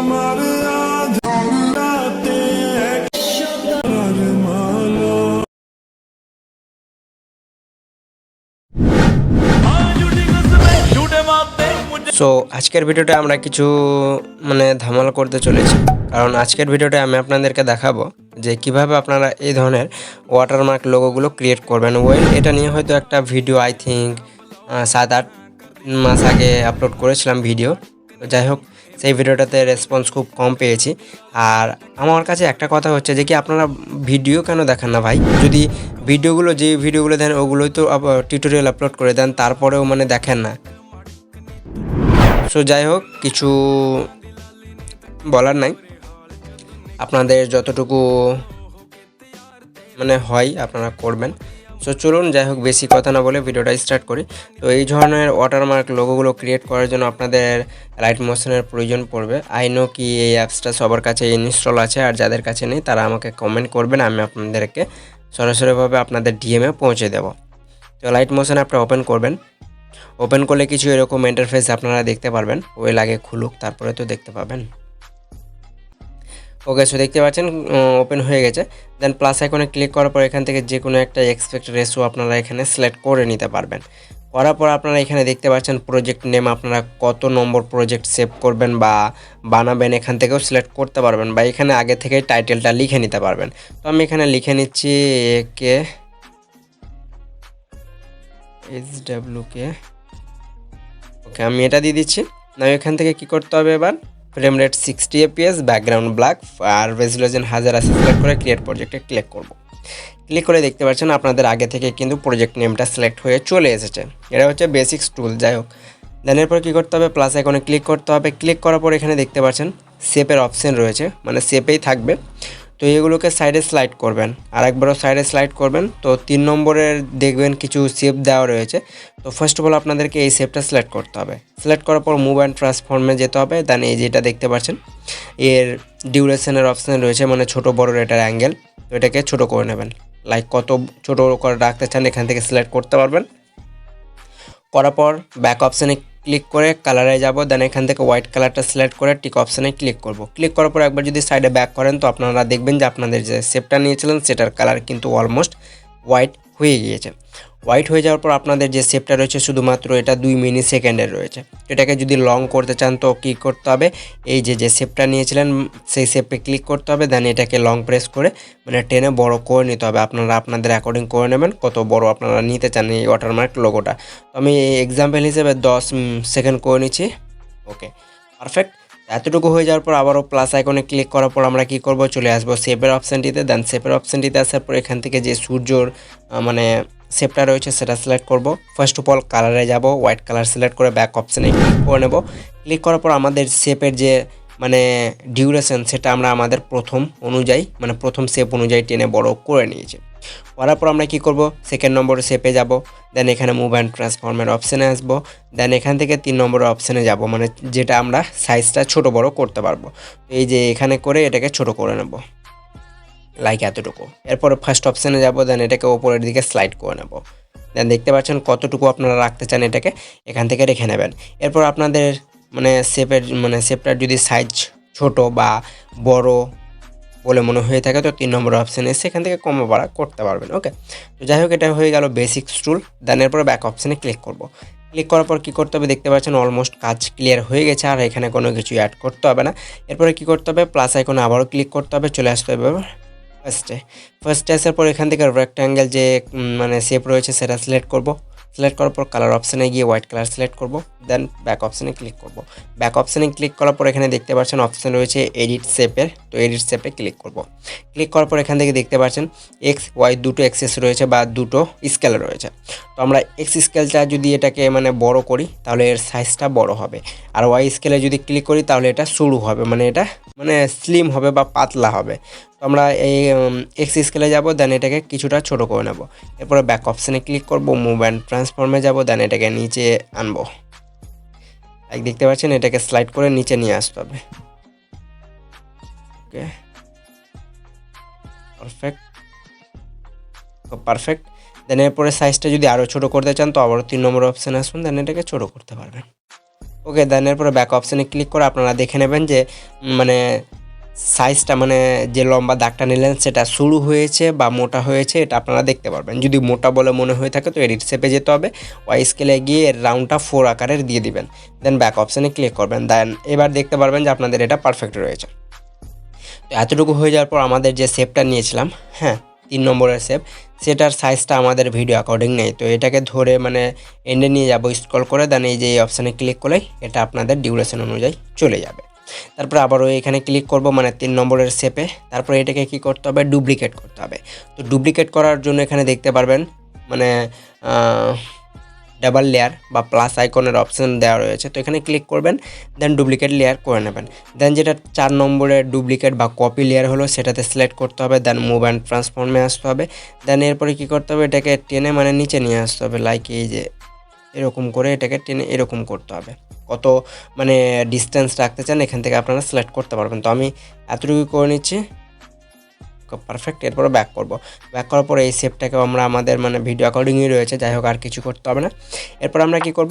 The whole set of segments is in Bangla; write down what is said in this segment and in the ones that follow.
সো আজকের ভিডিওতে আমরা কিছু ধামাল করতে চলেছি, কারণ আজকের ভিডিওতে আমি আপনাদেরকে দেখাবো যে কিভাবে আপনারা এই ধরনের ওয়াটারমার্ক লোগোগুলো ক্রিয়েট করবেন। এটা নিয়ে হয়তো একটা ভিডিও আই থিঙ্ক 7-8 মাস আগে আপলোড করেছিলাম ভিডিও। তো যাই হোক, সেই ভিডিওটাতে রেসপন্স খুব কম পেয়েছি। আর আমার কাছে একটা কথা হচ্ছে যে কি আপনারা ভিডিও কেন দেখেন না ভাই? যদি যে ভিডিওগুলো দেন ওগুলোই তো টিউটোরিয়াল আপলোড করে দেন, তারপরেও দেখেন না। সো যাই হোক, কিছু বলার নাই, আপনাদের যতটুকু হয় আপনারা করবেন। সো চলুন, যাই হোক বেশি কথা না বলে ভিডিওটা স্টার্ট করি। তো এই ধরনের ওয়াটারমার্ক লোগোগুলো ক্রিয়েট করার জন্য আপনাদের লাইট মোশনের প্রয়োজন পড়বে। আই নো কি এই অ্যাপসটা সবার কাছে ইনস্টল আছে, আর যাদের কাছে নেই তারা আমাকে কমেন্ট করবেন, আমি আপনাদেরকে সরাসরিভাবে আপনাদের ডিএমে পৌঁছে দেব। তো লাইট মোশন অ্যাপটা ওপেন করবেন। ওপেন করলে কিছু এরকম ইন্টারফেস আপনারা দেখতে পারবেন। লাগে খুলুক, তারপরে তো দেখতে পাবেন। ওকে, সো দেখতে পাচ্ছেন ওপেন হয়ে গেছে। দেন প্লাস আইকনে ক্লিক করার পর এখান থেকে যে কোনো একটা এক্সপেক্ট রেশিও আপনারা এখানে সিলেক্ট করে নিতে পারবেন। করার পর আপনারা এখানে দেখতে পাচ্ছেন প্রজেক্ট নেম, আপনারা কত নম্বর প্রজেক্ট সেভ করবেন বা বানাবেন এখান থেকেও সিলেক্ট করতে পারবেন, বা এখানে আগে থেকেই টাইটেলটা লিখে নিতে পারবেন। তো আমি এখানে লিখে নিচ্ছি কে SWK। ওকে, আমি এটা দিয়ে দিচ্ছি। না, এখান থেকে কি করতে হবে এবার, frame rate 60 FPS, background black আর রেজুলেশন 1000 আছে সিলেক্ট করে ক্রিয়েট প্রজেক্টে ক্লিক করব। ক্লিক করে দেখতে পাচ্ছেন আপনাদের আগে থেকে কিন্তু প্রজেক্ট নেমটা সিলেক্ট হয়ে চলে এসেছে। এটা হচ্ছে বেসিক্স টুল। যাই হোক, দেন এরপর কী করতে হবে, প্লাস আইকনে ক্লিক করতে হবে। ক্লিক করার পর এখানে দেখতে পাচ্ছেন শেপের অপশান রয়েছে, শেপেই থাকবে। তো এগুলোকে সাইডে স্লাইড করবেন, আর একবারও সাইডে স্লাইড করবেন। তো 3 নম্বরের দেখবেন কিছু শেপ দেওয়া রয়েছে। তো ফার্স্ট অফ অল আপনাদেরকে এই শেপটা সিলেক্ট করতে হবে। সিলেক্ট করার পর মুভ অ্যান্ড ট্রান্সফর্মে যেতে হবে। দেন এই যেটা দেখতে পাচ্ছেন এর ডিউরেশনের অপশান রয়েছে, ছোটো বড় এটার অ্যাঙ্গেল। তো এটাকে ছোটো করে নেবেন, কত ছোটো করে রাখতে চান এখান থেকে সিলেক্ট করতে পারবেন। করার পর ব্যাক অপশানে ক্লিক করে কালারে যাব। দেন এখান থেকে হোয়াইট কালারটা সিলেক্ট করে টিক অপশানে ক্লিক করব। ক্লিক করার পর একবার যদি সাইডে ব্যাক করেন তো আপনারা দেখবেন যে আপনাদের যে শেপটা নিয়েছিলেন সেটার কালার কিন্তু অলমোস্ট হোয়াইট হয়ে গিয়েছে। হোয়াইট হয়ে যাওয়ার পর আপনাদের যে শেপটা রয়েছে শুধুমাত্র এটা 2 মিলি সেকেন্ডের রয়েছে। এটাকে যদি লং করতে চান তো কী করতে হবে, এই যে শেপটা নিয়েছিলেন সেই শেপে ক্লিক করতে হবে। দেন এটাকে লং প্রেস করে টেনে বড় করে নিতে হবে। আপনারা আপনাদের অ্যাকর্ডিং করে নেবেন কত বড় আপনারা নিতে চান এই ওয়াটারমার্ক লোগোটা। তো আমি এক্সাম্পল হিসেবে 10 সেকেন্ড করে নিচ্ছি। ওকে, পারফেক্ট। এতটুকু হয়ে যাওয়ার পর আবারও প্লাস আইকনে ক্লিক করার পর আমরা কি করব, চলে আসবো শেপের অপশানটিতে। দেন শেপের অপশানটিতে আসার পর এখান থেকে যে সূর্যর শেপটা রয়েছে সেটা সিলেক্ট করব। ফার্স্ট অফ অল কালারে যাব, হোয়াইট কালার সিলেক্ট করে ব্যাক অপশানে ক্লিক করে নেব। ক্লিক করার পর আমাদের শেপের যে ডিউরেশন সেটা আমরা আমাদের প্রথম শেপ অনুযায়ী টেনে বড় করে নিয়েছি। করার পর আমরা কি করব, সেকেন্ড নম্বর শেপে যাব। দেন এখানে মুভ অ্যান্ড ট্রান্সফর্মের অপশানে আসবো। দেন এখান থেকে 3 নম্বরের অপশানে যাব, যেটা আমরা সাইজটা ছোট বড় করতে পারবো। এই যে এখানে করে এটাকে ছোট করে নেব, এতটুকু। এরপর ফার্স্ট অপশানে যাব। দেন এটাকে ওপরের দিকে স্লাইড করে নেব। দেন দেখতে পাচ্ছেন কতটুকু আপনারা রাখতে চান এটাকে এখান থেকে রেখে নেবেন। এরপর আপনাদের শেপটার যদি সাইজ ছোট বা বড় বলে মনে হয়ে থাকে তো 3 নম্বর অপশানে এসে এখান থেকে কমা বাড়া করতে পারবেন। ওকে, তো যাই হোক, এটা হয়ে গেল বেসিক্স টুল। দেন এরপর ব্যাক অপশানে ক্লিক করব। ক্লিক করার পর কী করতে হবে, দেখতে পাচ্ছেন অলমোস্ট কাজ ক্লিয়ার হয়ে গেছে, আর এখানে কোনো কিছু অ্যাড করতে হবে না। এরপরে কী করতে হবে, প্লাস আইকনে আবারও ক্লিক করতে হবে, চলে আসতে হবে ফার্স্টে আসার পর এখান থেকে রেক্ট্যাঙ্গেল যে শেপ রয়েছে সেটা সিলেক্ট করব। সিলেক্ট করার পর কালার অপশানে গিয়ে হোয়াইট কালার সিলেক্ট করব। দেন ব্যাক অপশানে ক্লিক করব। ব্যাক অপশানে ক্লিক করার পর এখানে দেখতে পাচ্ছেন অপশান রয়েছে এডিট শেপের, তো এডিট শেপে ক্লিক করব। ক্লিক করার পর এখান থেকে দেখতে পাচ্ছেন এক্স ওয়াই দুটো এক্সেস রয়েছে বা দুটো স্কেল রয়েছে। তো আমরা এক্স স্কেলটা যদি এটাকে বড় করি তাহলে এর সাইজটা বড় হবে, আর ওয়াই স্কেলে যদি ক্লিক করি তাহলে এটা সরু হবে, এটা স্লিম হবে বা পাতলা হবে। তো আমরা এই এক্স স্কেলে যাব। দেন এটাকে কিছুটা ছোট করে নেব। এরপরে ব্যাক অপশানে ক্লিক করব, মুভ অ্যান্ড ট্রান্সফর্মে যাব। দেন এটাকে নিচে আনবো, দেখতে পাচ্ছেন এটাকে স্লাইড করে নিচে নিয়ে আসতে হবে। ওকে, পারফেক্ট। দেন এরপরে সাইজটা যদি আরও ছোটো করতে চান তো আবারও 3 নম্বর অপশানে আসুন। দেন এটাকে ছোটো করতে পারবেন। ওকে, দেন এরপরে ব্যাক অপশানে ক্লিক করে আপনারা দেখে নেবেন যে মানে সাইজটা মানে যে লম্বা দাগটা নিলেন সেটা সরু হয়েছে বা মোটা হয়েছে, এটা আপনারা দেখতে পারবেন। যদি মোটা বলে মনে হয়ে থাকে তো এডিট শেপে যেতে হবে, ওয়াই স্কেলে গিয়ে এর রাউন্ডটা 4 আকারের দিয়ে দিবেন, দেন ব্যাক অপশানে ক্লিক করবেন। দেন এবার দেখতে পারবেন যে আপনাদের এটা পারফেক্ট রয়েছে। তো এতটুকু হয়ে যাওয়ার পর আমাদের যে শেপটা নিয়েছিলাম, হ্যাঁ 3 নম্বরের শেপ, সেটার সাইজটা আমাদের ভিডিও অ্যাকর্ডিং নেই। তো এটাকে ধরে মানে এন্ডে নিয়ে যাবো স্ক্রল করে, দেন এই যে এই অপশানে ক্লিক করলেই এটা আপনাদের ডিউরেশন অনুযায়ী চলে যাবে। তারপর আবারও এখানে ক্লিক করব মানে 3 নম্বরের শেপে। তারপরে এটাকে কি করতে হবে, ডুপ্লিকেট করতে হবে। তো ডুপ্লিকেট করার জন্য এখানে দেখতে পারবেন মানে ডাবল লেয়ার বা প্লাস আইকনের অপশান দেওয়া রয়েছে, তো এখানে ক্লিক করবেন, দেন ডুপ্লিকেট লেয়ার করে নেবেন। দেন যেটা 4 নম্বরের ডুপ্লিকেট বা কপি লেয়ার হলো সেটাতে সিলেক্ট করতে হবে, দেন মুভ অ্যান্ড ট্রান্সফর্মে আসতে হবে। দেন এরপরে কী করতে হবে, এটাকে টেনে মানে নিচে নিয়ে আসতে হবে, লাইক এই যে এরকম করে এটাকে টেনে এরকম করতে হবে। কত মানে ডিস্টেন্স রাখতে চান এখান থেকে আপনারা সিলেক্ট করতে পারবেন। তো আমি এতটুকু করে নিচ্ছি, পারফেক্ট। এরপরে ব্যাক করব, ব্যাক করার পরে এই শেপটাকেও আমরা আমাদের মানে ভিডিও অ্যাকর্ডিংই রয়েছে, যাই হোক আর কিছু করতে হবে না। এরপর আমরা কি করব,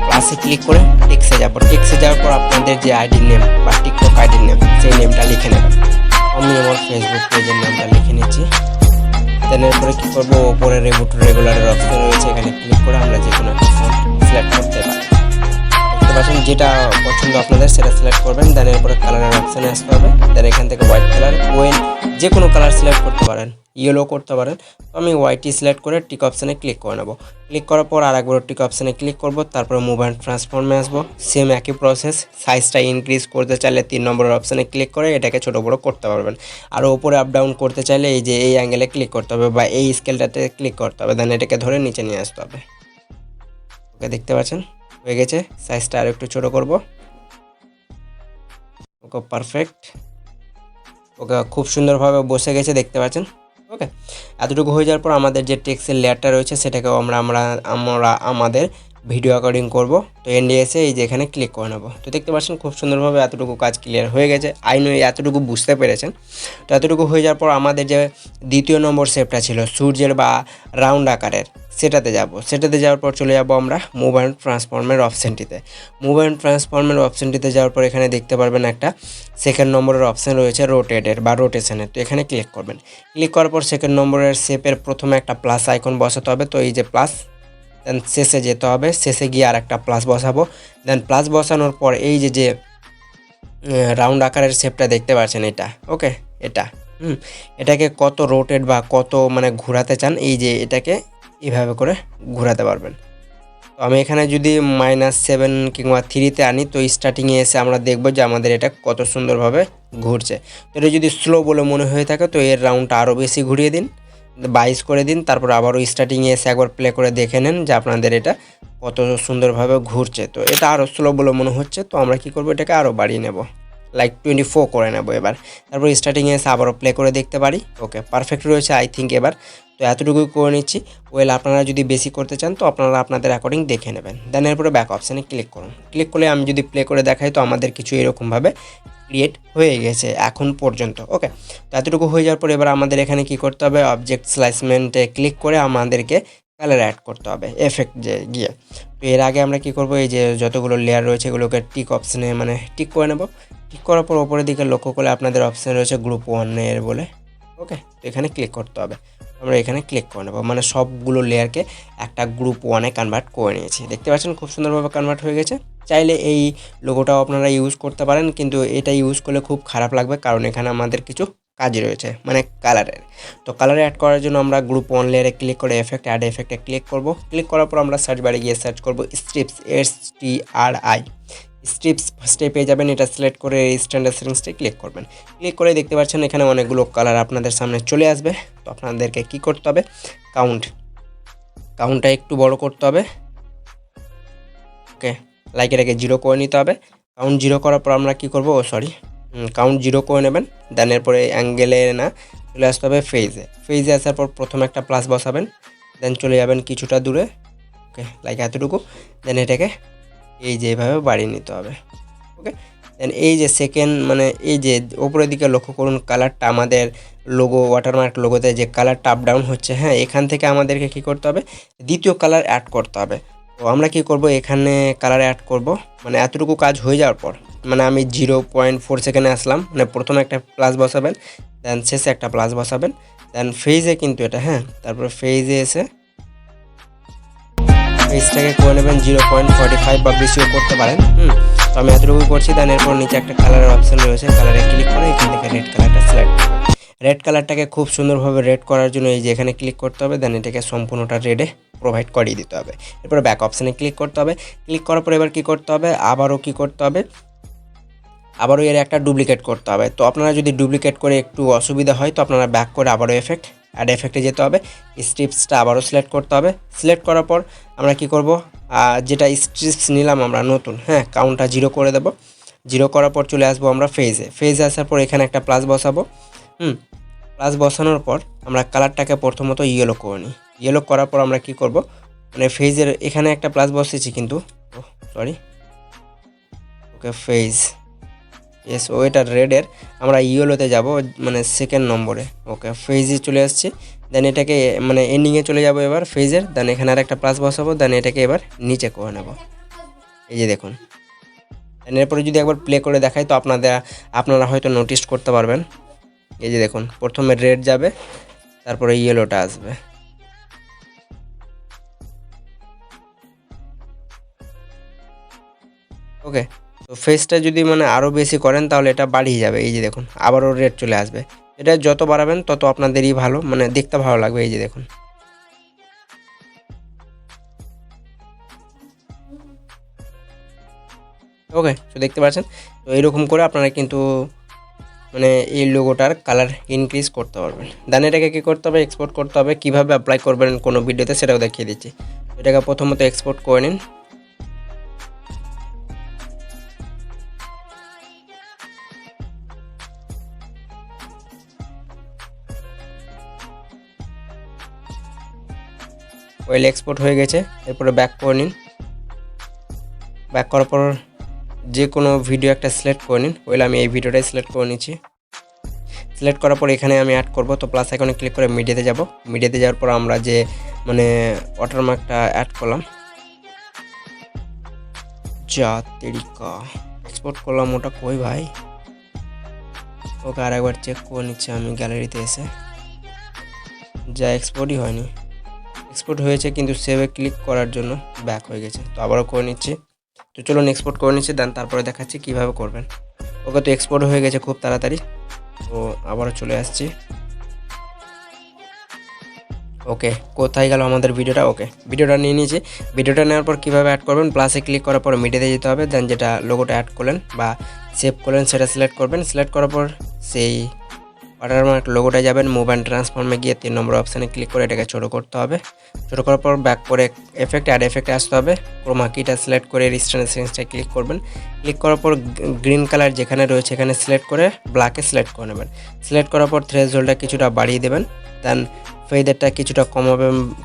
প্লাসে ক্লিক করে টেক্সে যাব। টেক্সে যাওয়ার পর আপনাদের যে আইডি নেম বা টিকটক আইডির নেম সেই নেমটা লিখে নেবেন। আমি আমার ফেসবুক পেজের নামটা লিখে নিচ্ছি। দেন এরপরে কী করবো, ওপরে রেগুলারের অপশন রয়েছে, এখানে ক্লিক করে আমরা যে কোনো একটা ফন্ট সিলেক্ট করতে পারি। দেখতে পাচ্ছেন যেটা পছন্দ আপনাদের সেটা সিলেক্ট করবেন। দেন এরপরে কালারের অপশানে আসতে হবে, দেন এখান থেকে হোয়াইট কালার যে কোনো কালার সিলেক্ট করতে পারেন, ইয়েলো করতে পারেন। তো আমি হোয়াইটই সিলেক্ট করে টিক অপশানে ক্লিক করে নেব। ক্লিক করার পর আরেকবার টিক অপশানে ক্লিক করব, তারপরে মুভ অ্যান্ড ট্রান্সফর্মে আসবো, সেম একই প্রসেস। সাইজটা ইনক্রিজ করতে চাইলে 3 নম্বরের অপশানে ক্লিক করে এটাকে ছোটো বড়ো করতে পারবেন। আর ওপরে আপ ডাউন করতে চাইলে এই যে এই অ্যাঙ্গেলে ক্লিক করতে হবে বা এই স্কেলটাতে ক্লিক করতে হবে, দেন এটাকে ধরে নিচে নিয়ে আসতে হবে। ওকে, দেখতে পাচ্ছেন হয়ে গেছে। সাইজটা আর একটু ছোটো করব। ওকে, পারফেক্ট। ওকে, খুব সুন্দরভাবে বসে গেছে, দেখতে পাচ্ছেন। ওকে, এতটুকু হয়ে যাওয়ার পর আমাদের যে টেক্সটের লেয়ারটা রয়েছে সেটাকেও আমরা আমাদের ভিডিও অ্যাকর্ডিং করব। তো এন্ডে এসে এই যে এখানে ক্লিক করে নেব। তো দেখতে পাচ্ছেন খুব সুন্দরভাবে এতটুকু কাজ ক্লিয়ার হয়ে গেছে। এতটুকু বুঝতে পেরেছেন। তো এতটুকু হয়ে যাওয়ার পর আমাদের যে দ্বিতীয় নম্বর শেপটা ছিল সূর্যের বা রাউন্ড আকারের, সেটাতে যাওয়ার পর চলে যাব আমরা মুভ অ্যান্ড ট্রান্সফর্মের অপশানটিতে। মুভ অ্যান্ড ট্রান্সফর্মের অপশানটিতে যাওয়ার পর এখানে দেখতে পারবেন একটা সেকেন্ড নম্বরের অপশান রয়েছে রোটেটের বা রোটেশনের, তো এখানে ক্লিক করবেন। ক্লিক করার পর সেকেন্ড নম্বরের শেপের প্রথমে একটা প্লাস আইকন বসাতে হবে, তো এই যে প্লাস, দেন শেষে যেতে হবে, শেষে গিয়ে আর একটা প্লাস বসাবো। দেন প্লাস বসানোর পর এই যে রাউন্ড আকারের শেপটা দেখতে পাচ্ছেন এটা, ওকে এটা এটাকে কত রোটেট বা কত মানে ঘোরাতে চান, এই যে এটাকে এইভাবে করে ঘোরাতে পারবেন। তো আমি এখানে যদি -7 কিংবা 3তে আনি, তো স্টার্টিংয়ে এসে আমরা দেখব যে আমাদের এটা কত সুন্দরভাবে ঘুরছে। তো এটা যদি স্লো বলে মনে হয়ে থাকে তো এর রাউন্ডটা আরও বেশি ঘুরিয়ে দিন, 22 করে দিন। তারপর আবারও স্টার্টিংয়ে এসে একবার প্লে করে দেখে নেন যে আপনাদের এটা কত সুন্দরভাবে ঘুরছে। তো এটা আরও স্লো বলে মনে হচ্ছে, তো আমরা কি করব, এটাকে আরও বাড়িয়ে নেব, লাইক 24 করে নেব এবার। তারপর স্টার্টিংয়ে এসে আবারও প্লে করে দেখতে পারি। ওকে, পারফেক্ট রয়েছে আই থিঙ্ক এবার। তো এতটুকুই করে নিচ্ছি। আপনারা যদি বেশি করতে চান তো আপনারা আপনাদের অ্যাকর্ডিং দেখে নেবেন। দেন এরপরে ব্যাক অপশানে ক্লিক করুন। ক্লিক করলে আমি যদি প্লে করে দেখাই তো আমাদের কিছু এরকমভাবে ক্রিয়েট হয়ে গেছে এখন পর্যন্ত। ওকে, তো এতটুকু হয়ে যাওয়ার পর এবার আমাদের এখানে কি করতে হবে, অবজেক্ট স্লাইসমেন্টে ক্লিক করে আমাদেরকে কালার অ্যাড করতে হবে এফেক্ট গিয়ে। তো এর আগে আমরা কি করব, এই যে যতগুলো লেয়ার রয়েছে এগুলোকে টিক অপশানে মানে টিক করে নেব। টিক করার পর ওপরের দিকে লক্ষ্য করলে আপনাদের অপশান রয়েছে গ্রুপ 1 বলে। ওকে, তো এখানে ক্লিক করতে হবে। আমরা এখানে ক্লিক করে নেব, মানে সবগুলো লেয়ারকে একটা গ্রুপ 1-এ কনভার্ট করে নিয়েছি। দেখতে পাচ্ছেন খুব সুন্দরভাবে কনভার্ট হয়ে গেছে। চাইলে এই লোগোটাও আপনারা ইউজ করতে পারেন, কিন্তু এটা ইউজ করলে খুব খারাপ লাগবে, কারণ এখানে আমাদের কিছু কাজ রয়েছে মানে কালারের। তো কালারে অ্যাড করার জন্য আমরা গ্রুপ 1 লেয়ারে ক্লিক করে এফেক্ট অ্যাড এফেক্টে ক্লিক করব। ক্লিক করার পর আমরা সার্চ বারে গিয়ে সার্চ করব স্ট্রিপস, STRI স্ট্রিপস, ফার্স্টে পেয়ে যাবেন। এটা সিলেক্ট করে স্ট্যান্ডার্ড সেটিংসে ক্লিক করবেন। ক্লিক করে দেখতে পাচ্ছেন এখানে অনেকগুলো কালার আপনাদের সামনে চলে আসবে। তো আপনাদেরকে কি করতে হবে, কাউন্টটা একটু বড় করতে হবে। ওকে, লাইক এটাকে 0 করে নিতে হবে। কাউন্ট 0 করার পর আমরা কি করব, কাউন্ট 0 করে নেবেন। দেন এরপরে অ্যাঙ্গেলে না চলে আসতে হবে ফেজে আসার পর প্রথমে একটা প্লাস বসাবেন, দেন চলে যাবেন কিছুটা দূরে। ওকে, লাইক এতটুকু। দেন এটাকে এই যে এইভাবে বাড়িয়ে নিতে হবে। ওকে, দেন এই যে সেকেন্ড মানে এই যে ওপরের দিকে লক্ষ্য করুন, কালারটা আমাদের লোগো ওয়াটারমার্ক লোগোতে যে কালারটা আপ ডাউন হচ্ছে, হ্যাঁ এখান থেকে আমাদেরকে কি করতে হবে, দ্বিতীয় কালার অ্যাড করতে হবে। তো আমরা কি করব, এখানে কালার অ্যাড করব। মানে এতটুকু কাজ হয়ে যাওয়ার পর মানে আমি 0.4 সেকেন্ডে আসলাম। মানে প্রথমে একটা প্লাস বসাবেন, দেন শেষে একটা প্লাস বসাবেন, দেন ফেজে কিন্তু এটা, হ্যাঁ, তারপরে ফেজে এসে ফেজটাকে করে নেবেন 0.45 বা বেশিও করতে পারেন। তো আমি এতটুকু করছি। দেন এরপর নিচে একটা কালারের অপশান রয়েছে, কালারে ক্লিক করে এখান থেকে রেড কালারটা সিলেক্ট করবেন। রেড কালারটাকে খুব সুন্দরভাবে রেড করার জন্য এই যে এখানে ক্লিক করতে হবে, দেন এটাকে সম্পূর্ণটা রেডে প্রোভাইড করিয়ে দিতে হবে। এরপরে ব্যাক অপশানে ক্লিক করতে হবে। ক্লিক করার পর এবার কী করতে হবে, আবারও এর একটা ডুপ্লিকেট করতে হবে। তো আপনারা যদি ডুপ্লিকেট করে একটু অসুবিধা হয় তো আপনারা ব্যাক করে আবারও অ্যাড এফেক্টে যেতে হবে। স্ট্রিপসটা আবারও সিলেক্ট করতে হবে। সিলেক্ট করার পর আমরা কি করব, যেটা স্ট্রিপস নিলাম আমরা নতুন, হ্যাঁ, কাউন্টটা 0 করে দেব। 0 করার পর চলে আসবো আমরা ফেজে আসার পর এখানে একটা প্লাস বসাবো। প্লাস বসানোর পর আমরা কালারটাকে প্রথমত ইয়েলো করে নিই। ইয়েলো করার পর আমরা কি করব, মানে ফেজের এখানে একটা প্লাস বসেছি কিন্তু ওকে ফেজ এটা রেডের, আমরা ইয়েলোতে যাব, মানে সেকেন্ড নম্বরে। ওকে ফেজে চলে আসছি। দেন এটাকে মানে এন্ডিংয়ে চলে যাব এবার ফেজের। দেন এখানে আর একটা প্লাস বসাবো। দেন এটাকে এবার নিচে করে নেব, এই যে দেখুন। দেন এরপরে যদি একবার প্লে করে দেখাই তো আপনারা হয়তো নোটিস করতে পারবেন। এই যে দেখুন, প্রথমে রেড যাবে, তারপরে ইয়েলোটা আসবে। ওকে, তো ফেসটা যদি মানে আরও বেশি করেন তাহলে এটা বাড়িয়ে যাবে। এই যে দেখুন, আবারও রেড চলে আসবে। এটা যত বাড়াবেন তত আপনাদেরই ভালো, মানে দেখতে ভালো লাগবে। এই যে দেখুন, ওকে, তো দেখতে পাচ্ছেন। তো এইরকম করে আপনারা কিন্তু মানে এই লোগোটার কালার ইনক্রিজ করতে পারবেন। দেন এটাকে কী করতে হবে, এক্সপোর্ট করতে হবে। কীভাবে অ্যাপ্লাই করবেন কোনো ভিডিওতে সেটাও দেখিয়ে দিচ্ছি। এটাকে প্রথমত এক্সপোর্ট করে নিন। ওয়েল এক্সপোর্ট হয়ে গেছে। এরপরে ব্যাক করে নিন। ব্যাক করার পর যে কোনো ভিডিও একটা সিলেক্ট করে নিন। ওয়েল আমি এই ভিডিওটাই সিলেক্ট করে নিচ্ছি। সিলেক্ট করার পর এখানে আমি অ্যাড করব। তো প্লাস আইকনে ক্লিক করে মিডিয়াতে যাব। মিডিয়াতে যাওয়ার পর আমরা যে মানে ওয়াটারমার্কটা অ্যাড করলাম, যা তেরিকা এক্সপোর্ট করলাম, ওটা কই ভাই? ওকে আরেকবার চেক করে নিচ্ছি আমি গ্যালারিতে এসে। যা এক্সপোর্টই হয়নি, এক্সপোর্ট হয়েছে কিন্তু সেভে ক্লিক করার জন্য ব্যাক হয়ে গেছে। তো আবারও করে নিচ্ছি। তো চলুন এক্সপোর্ট করে নিচ্ছি, দেন তারপরে দেখাচ্ছি কীভাবে করবেন। ওকে, তো এক্সপোর্ট হয়ে গেছে খুব তাড়াতাড়ি। তো আবারও চলে আসছি। ওকে, কোথায় গেল আমাদের ভিডিওটা? ওকে, ভিডিওটা নিয়ে নিয়েছি। ভিডিওটা নেওয়ার পর কীভাবে অ্যাড করবেন, প্লাসে ক্লিক করার পর মিডিয়াতে যেতে হবে। দেন যেটা লোগোটা অ্যাড করলেন বা সেভ করলেন সেটা সিলেক্ট করবেন। সিলেক্ট করার পর সেই ওয়াটারমার্ক লোগোটা যাবেন, মুভ অ্যান্ড ট্রান্সফর্মে গিয়ে 3 নম্বর অপশানে ক্লিক করে এটাকে ছোটো করতে হবে। ছোটো করার পর ব্যাক করে অ্যাড এফেক্টে আসতে হবে। ক্রোমা কিটা সিলেক্ট করে রিস্টেন্স সেন্সটায় ক্লিক করবেন। ক্লিক করার পর গ্রিন কালার যেখানে রয়েছে এখানে সিলেক্ট করে ব্ল্যাকে সিলেক্ট করে নেবেন। সিলেক্ট করার পর থ্রেশহোল্ডটা কিছুটা বাড়িয়ে দেবেন। দেন ফেদারটা কিছুটা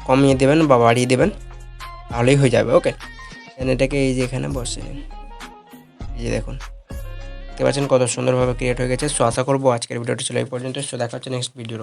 কমিয়ে দেবেন বা বাড়িয়ে দেবেন, তাহলেই হয়ে যাবে। ওকে, দেন এটাকে এই যে এখানে বসিয়ে নিন। এই যে দেখুন, দেখতে পাচ্ছেন কত সুন্দরভাবে ক্রিয়েট হয়ে গেছে। সো আশা করবো আজকের ভিডিওটি ছিল এই পর্যন্ত। সো দেখা হচ্ছে নেক্সট ভিডিও।